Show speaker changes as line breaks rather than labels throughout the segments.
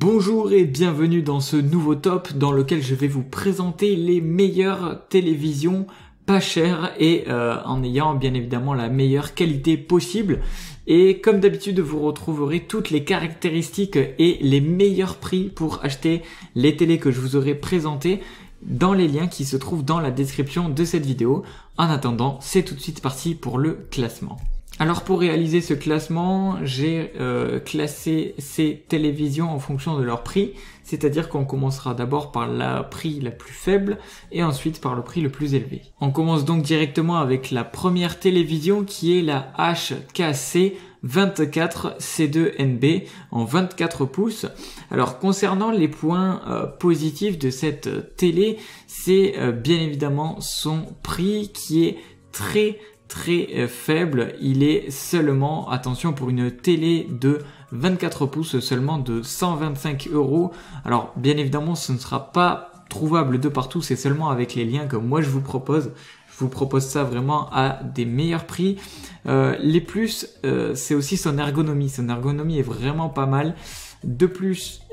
Bonjour et bienvenue dans ce nouveau top dans lequel je vais vous présenter les meilleures télévisions pas chères et en ayant bien évidemment la meilleure qualité possible. Et comme d'habitude, vous retrouverez toutes les caractéristiques et les meilleurs prix pour acheter les télés que je vous aurai présentées dans les liens qui se trouvent dans la description de cette vidéo. En attendant, c'est tout de suite parti pour le classement. Alors pour réaliser ce classement, j'ai classé ces télévisions en fonction de leur prix, c'est-à-dire qu'on commencera d'abord par le prix la plus faible et ensuite par le prix le plus élevé. On commence donc directement avec la première télévision qui est la HKC 24 C2NB en 24 pouces. Alors concernant les points positifs de cette télé, c'est bien évidemment son prix qui est très faible. Il est seulement, attention, pour une télé de 24 pouces, seulement de 125 €. Alors bien évidemment ce ne sera pas trouvable de partout, c'est seulement avec les liens que moi je vous propose. Je vous propose ça vraiment à des meilleurs prix. Les plus, c'est aussi son ergonomie. Son ergonomie est vraiment pas mal. De plus,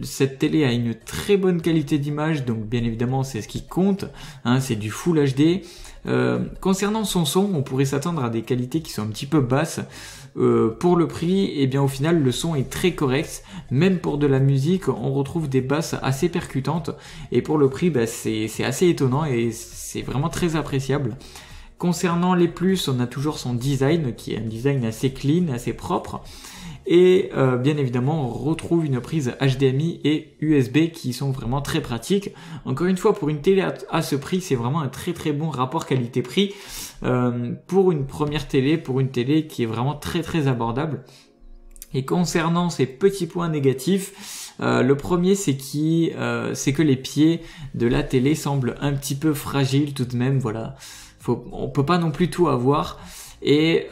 cette télé a une très bonne qualité d'image, donc bien évidemment c'est ce qui compte, hein, c'est du Full HD. Concernant son son, on pourrait s'attendre à des qualités qui sont un petit peu basses. Pour le prix, et bien au final le son est très correct. Même pour de la musique, on retrouve des basses assez percutantes. Et pour le prix, c'est assez étonnant et c'est vraiment très appréciable. Concernant les plus, on a toujours son design qui est un design assez clean, assez propre. Et bien évidemment, on retrouve une prise HDMI et USB qui sont vraiment très pratiques. Encore une fois, pour une télé à ce prix, c'est vraiment un très bon rapport qualité-prix pour une première télé, pour une télé qui est vraiment très abordable. Et concernant ces petits points négatifs, le premier c'est que les pieds de la télé semblent un petit peu fragiles tout de même. Voilà, on peut pas non plus tout avoir. Et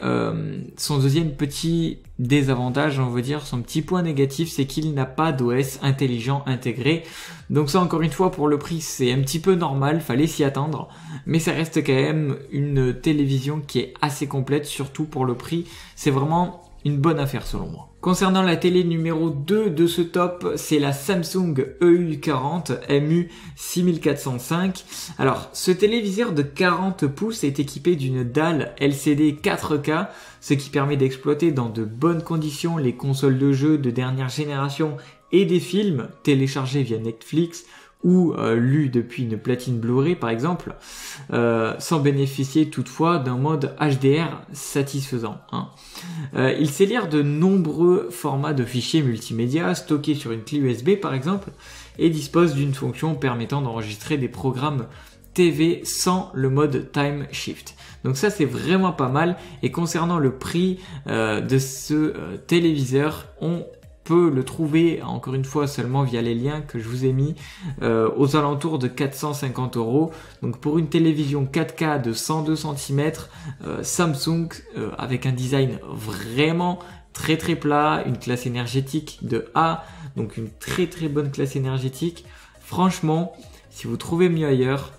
son deuxième petit désavantage, on va dire, son petit point négatif, c'est qu'il n'a pas d'OS intelligent intégré. Donc ça, encore une fois, pour le prix, c'est un petit peu normal, fallait s'y attendre. Mais ça reste quand même une télévision qui est assez complète, surtout pour le prix. C'est vraiment une bonne affaire selon moi. Concernant la télé numéro 2 de ce top, c'est la Samsung EU40 MU6405. Alors, ce téléviseur de 40 pouces est équipé d'une dalle LCD 4K, ce qui permet d'exploiter dans de bonnes conditions les consoles de jeux de dernière génération et des films téléchargés via Netflix ou lus depuis une platine Blu-ray par exemple, sans bénéficier toutefois d'un mode HDR satisfaisant, hein. Il sait lire de nombreux formats de fichiers multimédia stockés sur une clé USB par exemple, et dispose d'une fonction permettant d'enregistrer des programmes TV sans le mode Time Shift. Donc ça c'est vraiment pas mal. Et concernant le prix de ce téléviseur, on peut le trouver encore une fois seulement via les liens que je vous ai mis aux alentours de 450 €. Donc pour une télévision 4K de 102 cm, Samsung avec un design vraiment très plat, une classe énergétique de A, donc une très bonne classe énergétique. Franchement, si vous trouvez mieux ailleurs,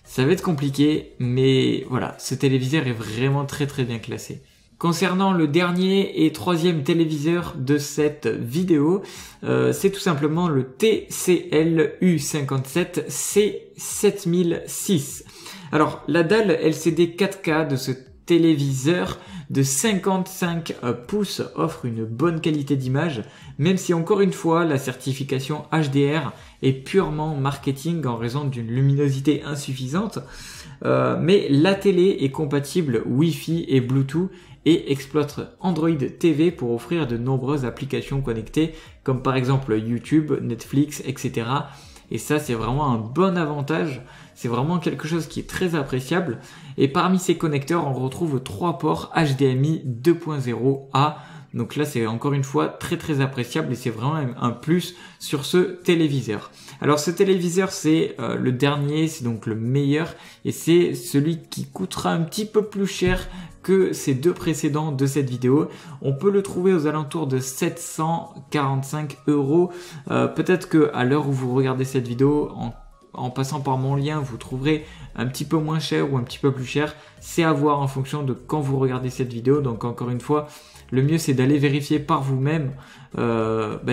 ça va être compliqué, mais voilà, ce téléviseur est vraiment très bien classé. Concernant le dernier et troisième téléviseur de cette vidéo, c'est tout simplement le TCL U57 C7006. Alors, la dalle LCD 4K de ce téléviseur de 55 pouces offre une bonne qualité d'image, même si encore une fois la certification HDR est purement marketing en raison d'une luminosité insuffisante. Mais la télé est compatible Wi-Fi et Bluetooth et exploite Android TV pour offrir de nombreuses applications connectées comme par exemple YouTube, Netflix, etc. Et ça c'est vraiment un bon avantage, c'est vraiment quelque chose qui est très appréciable. Et parmi ces connecteurs on retrouve 3 ports HDMI 2.0A. Donc là c'est encore une fois très appréciable et c'est vraiment un plus sur ce téléviseur. Alors ce téléviseur c'est le dernier, c'est donc le meilleur et c'est celui qui coûtera un petit peu plus cher que ces deux précédents de cette vidéo. On peut le trouver aux alentours de 745 €. Peut-être que à l'heure où vous regardez cette vidéo, en passant par mon lien, vous trouverez un petit peu moins cher ou un petit peu plus cher. C'est à voir en fonction de quand vous regardez cette vidéo. Donc encore une fois, le mieux c'est d'aller vérifier par vous-même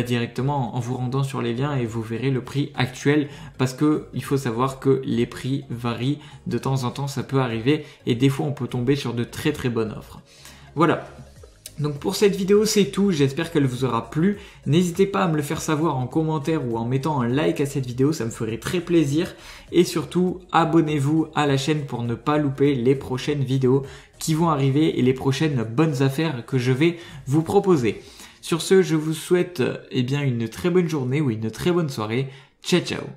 directement en vous rendant sur les liens et vous verrez le prix actuel, parce que il faut savoir que les prix varient de temps en temps, ça peut arriver et des fois on peut tomber sur de très très bonnes offres. Voilà. Donc pour cette vidéo c'est tout, j'espère qu'elle vous aura plu. N'hésitez pas à me le faire savoir en commentaire ou en mettant un like à cette vidéo, ça me ferait très plaisir. Et surtout, abonnez-vous à la chaîne pour ne pas louper les prochaines vidéos qui vont arriver et les prochaines bonnes affaires que je vais vous proposer. Sur ce, je vous souhaite une très bonne journée ou une très bonne soirée. Ciao ciao.